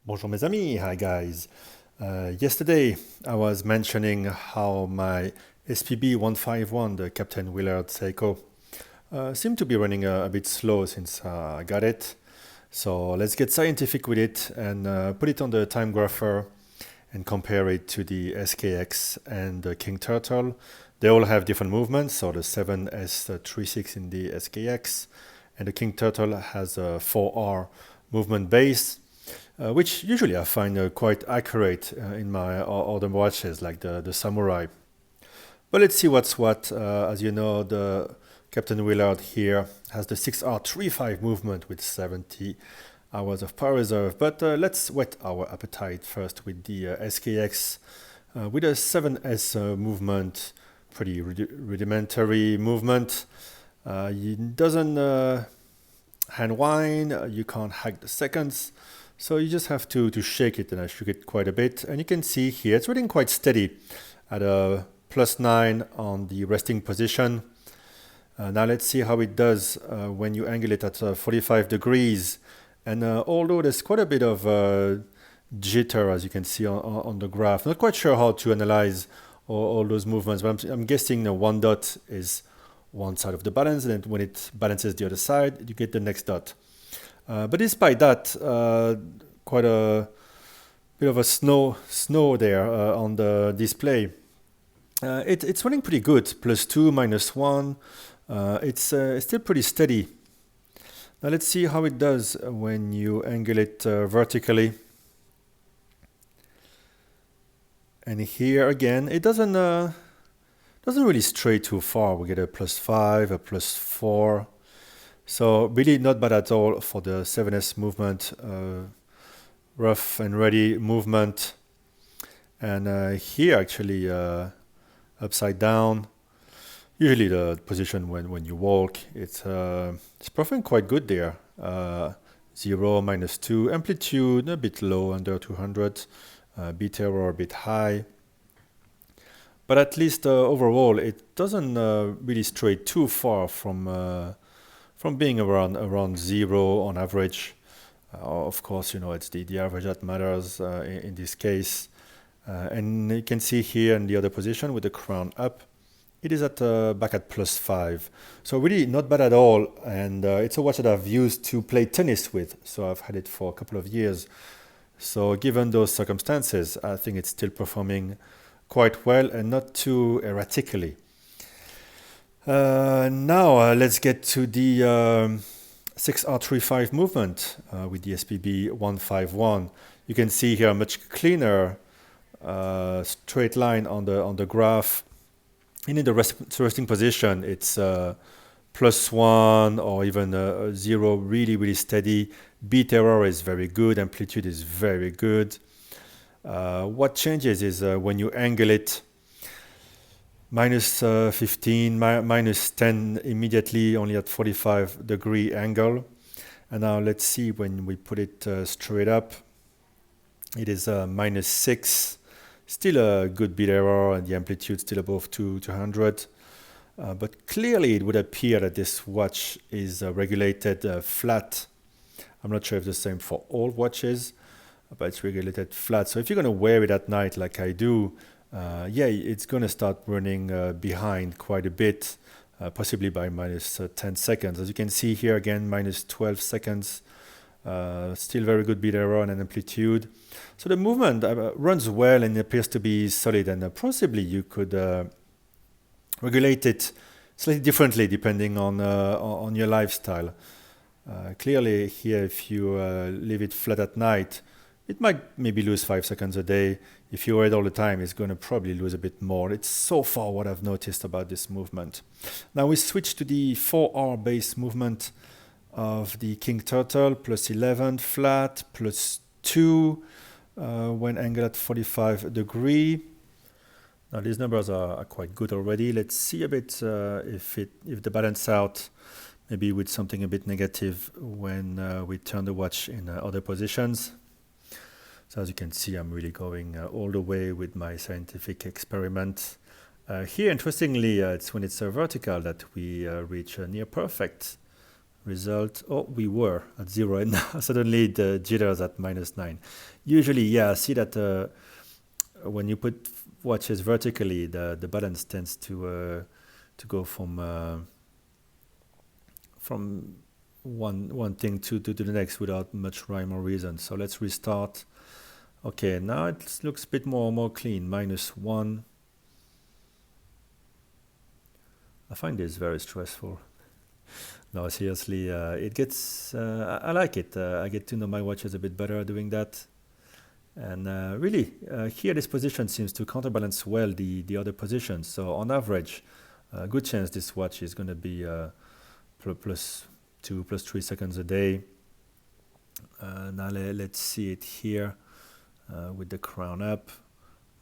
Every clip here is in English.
Bonjour mes amis, hi guys. Yesterday I was mentioning how my SPB151, the Captain Willard Seiko, seemed to be running a bit slow since I got it. So let's get scientific with it and put it on the time grapher and compare it to the SKX and the King Turtle. They all have different movements, so the 7S36 in the SKX and the King Turtle has a 4R movement base, which usually I find quite accurate in my other watches, like the Samurai. But let's see what's what. As you know, the Captain Willard here has the 6R35 movement with 70 hours of power reserve. But let's whet our appetite first with the SKX with a 7S movement, pretty rudimentary movement. It doesn't hand wind, you can't hack the seconds. So you just have to shake it, and I shook it quite a bit. And you can see here it's running quite steady at a +9 on the resting position. Now let's see how it does when you angle it at 45 degrees. And although there's quite a bit of jitter, as you can see on the graph, not quite sure how to analyze all those movements, but I'm guessing the one dot is one side of the balance, and then when it balances the other side, you get the next dot. But despite that, quite a bit of a snow there on the display. It's running pretty good, +2, -1. It's still pretty steady. Now let's see how it does when you angle it vertically. And here again, it doesn't really stray too far. We get a +5, a +4. So really not bad at all for the 7S movement, rough and ready movement. And here actually upside down, usually the position when you walk, it's performing quite good there. 0, -2, amplitude a bit low, under 200, beat error a bit high. But at least overall, it doesn't really stray too far from being around 0 on average. Of course, you know, it's the average that matters in this case. And you can see here in the other position with the crown up, it is at back at +5. So really not bad at all. And it's a watch that I've used to play tennis with. So I've had it for a couple of years. So given those circumstances, I think it's still performing quite well and not too erratically. Now let's get to the 6R35 movement with the SPB151. You can see here a much cleaner straight line on the graph. And in the resting position, it's +1 or even 0, really really steady. Beat error is very good. Amplitude is very good. What changes is when you angle it, -15, -10 immediately, only at 45-degree angle. And now let's see when we put it straight up. It is -6, still a good beat error, and the amplitude still above 200. But clearly it would appear that this watch is regulated flat. I'm not sure if the same for all watches, but it's regulated flat. So if you're going to wear it at night like I do, yeah, it's going to start running behind quite a bit, possibly by -10 seconds. As you can see here again, -12 seconds. Still very good beat error and an amplitude. So the movement runs well and appears to be solid, and possibly you could regulate it slightly differently depending on your lifestyle. Clearly here, if you leave it flat at night, it might maybe lose 5 seconds a day. If you wear it all the time, it's going to probably lose a bit more. It's so far what I've noticed about this movement. Now we switch to the 4R base movement of the King Turtle, +11 flat, +2 when angled at 45 degree. Now these numbers are quite good already. Let's see a bit if the balance out, maybe with something a bit negative when we turn the watch in other positions. So as you can see, I'm really going all the way with my scientific experiment. Here, interestingly, it's when it's vertical that we reach a near perfect result. Oh, we were at 0 and now suddenly the jitters at -9. Usually, yeah, I see that when you put watches vertically, the balance tends to go from one thing to the next without much rhyme or reason. So let's restart. Okay, now it looks a bit more clean. -1. I find this very stressful. No, seriously, it gets. I like it. I get to know my watches a bit better doing that. And really, here this position seems to counterbalance well the other positions. So on average, good chance this watch is going to be +2, +3 seconds a day. Now let's see it here with the crown up,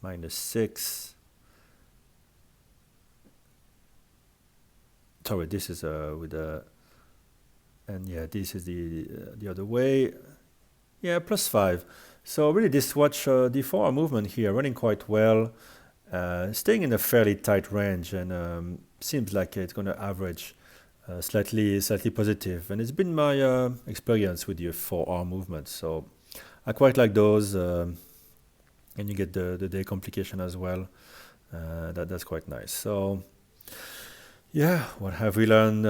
-6. Sorry, this is with the, and yeah, this is the other way. Yeah, +5. So really, this watch, the 4-hour movement here, running quite well, staying in a fairly tight range, and seems like it's going to average slightly positive. And it's been my experience with your 4-hour movement. So I quite like those, and you get the day complication as well. That's quite nice. So yeah, what have we learned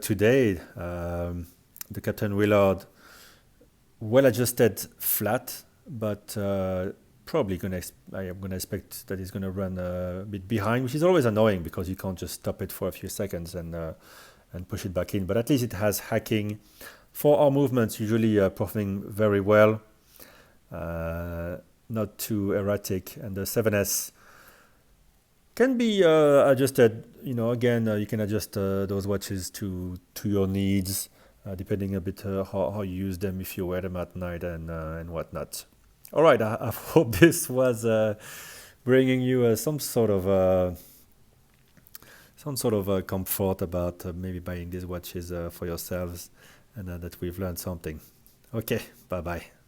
today? The Captain Willard, well adjusted flat, but probably I am gonna expect that it's gonna run a bit behind, which is always annoying because you can't just stop it for a few seconds and push it back in. But at least it has hacking. 4-hour movements usually performing very well, not too erratic, and the 7S can be adjusted. Again, you can adjust those watches to your needs, depending a bit how you use them, if you wear them at night and whatnot. All right, I hope this was bringing you some sort of comfort about maybe buying these watches for yourselves, and that we've learned something. Okay, bye bye.